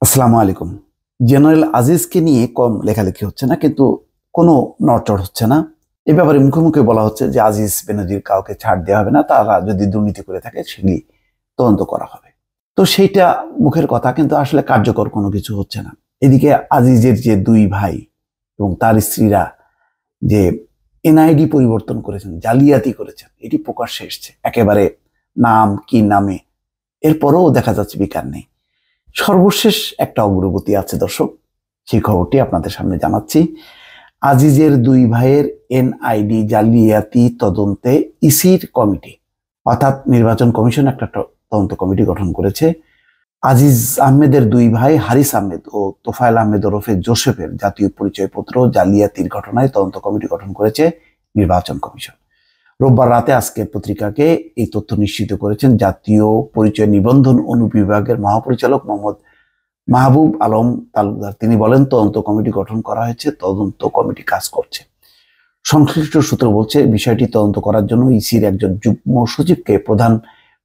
আসসালামু আলাইকুম। জেনারেল আজিজকে নিয়ে কম লেখালেখি হচ্ছে না, কিন্তু কোনো নড়চড় হচ্ছে না। এ ব্যাপারে মুখে মুখে বলা হচ্ছে যে আজিজ বেনজির কাউকে ছাড় দেওয়া হবে না, তারা যদি দুর্নীতি করে থাকে সেগুলি তদন্ত করা হবে। তো সেইটা মুখের কথা, কিন্তু আসলে কার্যকর কোনো কিছু হচ্ছে না। এদিকে আজিজের যে দুই ভাই এবং তার স্ত্রীরা যে এনআইডি পরিবর্তন করেছেন, জালিয়াতি করেছেন, এটি প্রকাশ্যে এসছে। একেবারে নাম কি নামে, এরপরেও দেখা যাচ্ছে বিকার নেই। সর্বশেষ একটা অগ্রগতি আছে দর্শক, সেই খবরটি আপনাদের সামনে জানাচ্ছি। আজিজের দুই ভাইয়ের এনআইডি জালিয়াতি তদন্তে ইসির কমিটি, অর্থাৎ নির্বাচন কমিশন একটা তদন্ত কমিটি গঠন করেছে। আজিজ আহমেদের দুই ভাই হারিস আহমেদ ও তোফায়েল আহমেদ ওরফে জোসেফের জাতীয় পরিচয়পত্র জালিয়াতির ঘটনায় তদন্ত কমিটি গঠন করেছে নির্বাচন কমিশন। রোববার রাতে আজকে পত্রিকাকে এই তথ্য নিশ্চিত করেছেন জাতীয় পরিচয় নিবন্ধন অনুবিভাগের মহাপরিচালক মোহাম্মদ মাহবুব আলম তালুকদার। তিনি বলেন, তদন্ত কমিটি গঠন করা হয়েছে, তদন্ত কমিটি কাজ করছে। সংশ্লিষ্ট সূত্র বলছে, বিষয়টি তদন্ত করার জন্য ইসির একজন যুগ্ম সচিবকে প্রধান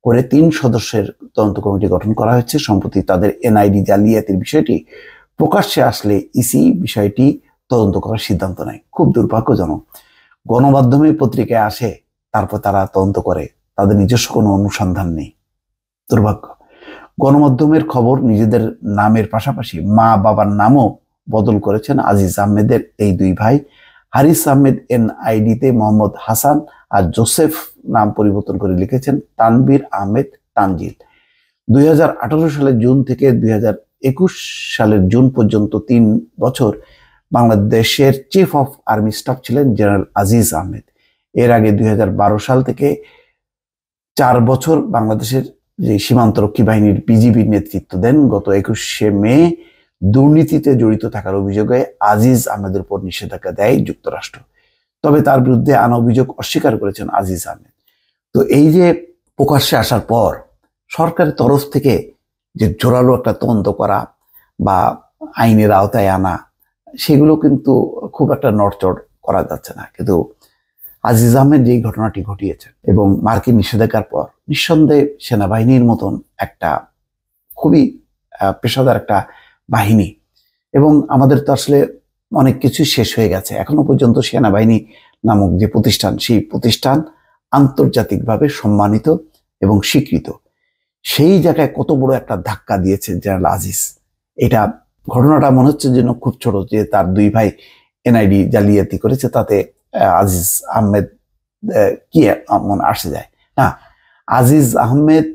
করে 3 সদস্যের তদন্ত কমিটি গঠন করা হয়েছে। সম্প্রতি তাদের এনআইডি জালিয়াতির বিষয়টি প্রকাশ্যে আসলে ইসি বিষয়টি তদন্ত করার সিদ্ধান্ত নেয়। খুব দুর্ভাগ্যজনক। গণমাধ্যমে পত্রিকায় আসে, তারপর তারা তদন্ত করে, তাদের নিজস্ব কোনো অনুসন্ধান নেই। দুর্ভাগ্য। গণমাধ্যমের খবর নিজেদের নামের পাশাপাশি মা বাবার নামও বদল করেছেন আজিজ আহমেদের এই দুই ভাই। হারিস আহমেদ এনআইডিতে মোহাম্মদ হাসান আর জোসেফ নাম পরিবর্তন করে লিখেছেন তানভীর আহমেদ তানজিল। 2018 সালের জুন থেকে 2021 সালের জুন পর্যন্ত 3 বছর বাংলাদেশের চিফ অফ আর্মি স্টাফ ছিলেন জেনারেল আজিজ আহমেদ। এর আগে 2012 সাল থেকে 4 বছর বাংলাদেশের যে সীমান্তরক্ষী বাহিনীর বিজিবির নেতৃত্ব দেন। গত 21শে মে দুর্নীতিতে জড়িত থাকার অভিযোগে আজিজ আহমেদের উপর নিষেধাজ্ঞা দেয় যুক্তরাষ্ট্র। তবে তার বিরুদ্ধে আনা অভিযোগ অস্বীকার করেছেন আজিজ আহমেদ। তো এই যে প্রকাশ্যে আসার পর সরকারের তরফ থেকে যে জোরালো একটা তদন্ত করা বা আইনের আওতায় আনা, সেগুলো কিন্তু খুব একটা নড়চড় করা যাচ্ছে না। কিন্তু আজিজ আহমেদ যে ঘটনাটি ঘটিয়েছেন এবং মার্কিন নিষেধাজ্ঞার পর নিঃসন্দেহে সেনাবাহিনীর মতন একটা খুবই পেশাদার একটা বাহিনী, এবং আমাদের তো আসলে অনেক কিছু শেষ হয়ে গেছে। এখনো পর্যন্ত সেনাবাহিনী নামক যে প্রতিষ্ঠান, সেই প্রতিষ্ঠান আন্তর্জাতিকভাবে সম্মানিত এবং স্বীকৃত। সেই জায়গায় কত বড় একটা ধাক্কা দিয়েছে জেনারেল আজিজ। এটা ঘটনাটা মনে হচ্ছে যেন খুব ছোট, যে তার দুই ভাই এনআইডি জালিয়াতি করেছে, তাতে আজিজ আহমেদ কি মনে আসে যায় না। আজিজ আহমেদ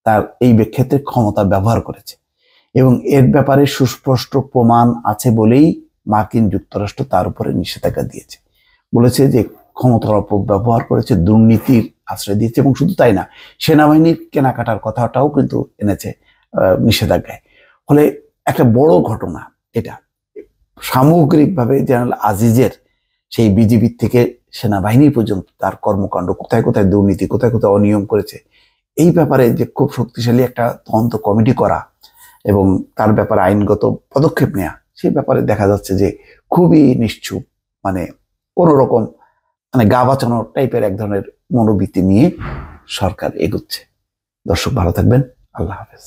তার এই ক্ষেত্রে ক্ষমতা ব্যবহার করেছে এবং এর ব্যাপারে সুস্পষ্ট প্রমাণ আছে বলেই মার্কিন যুক্তরাষ্ট্র তার উপরে নিষেধাজ্ঞা দিয়েছে। বলেছে যে ক্ষমতার অপব্যবহার করেছে, দুর্নীতির আশ্রয় দিয়েছে, এবং শুধু তাই না, সেনাবাহিনীর কেনাকাটার কথাটাও কিন্তু এনেছে নিষেধাজ্ঞায়। ফলে একটা বড় ঘটনা এটা। সামগ্রিকভাবে জেনারেল আজিজের সেই বিজিবি থেকে সেনাবাহিনী পর্যন্ত তার কর্মকাণ্ড, কোথায় কোথায় দুর্নীতি, কোথায় কোথায় অনিয়ম করেছে, এই ব্যাপারে যে খুব শক্তিশালী একটা তদন্ত কমিটি করা এবং তার ব্যাপারে আইনগত পদক্ষেপ নেওয়া, সেই ব্যাপারে দেখা যাচ্ছে যে খুবই নিশ্চুপ, মানে কোনো রকম গা বাঁচানো টাইপের এক ধরনের মনোবৃত্তি নিয়ে সরকার এগোচ্ছে। দর্শক ভালো থাকবেন। আল্লাহ হাফেজ।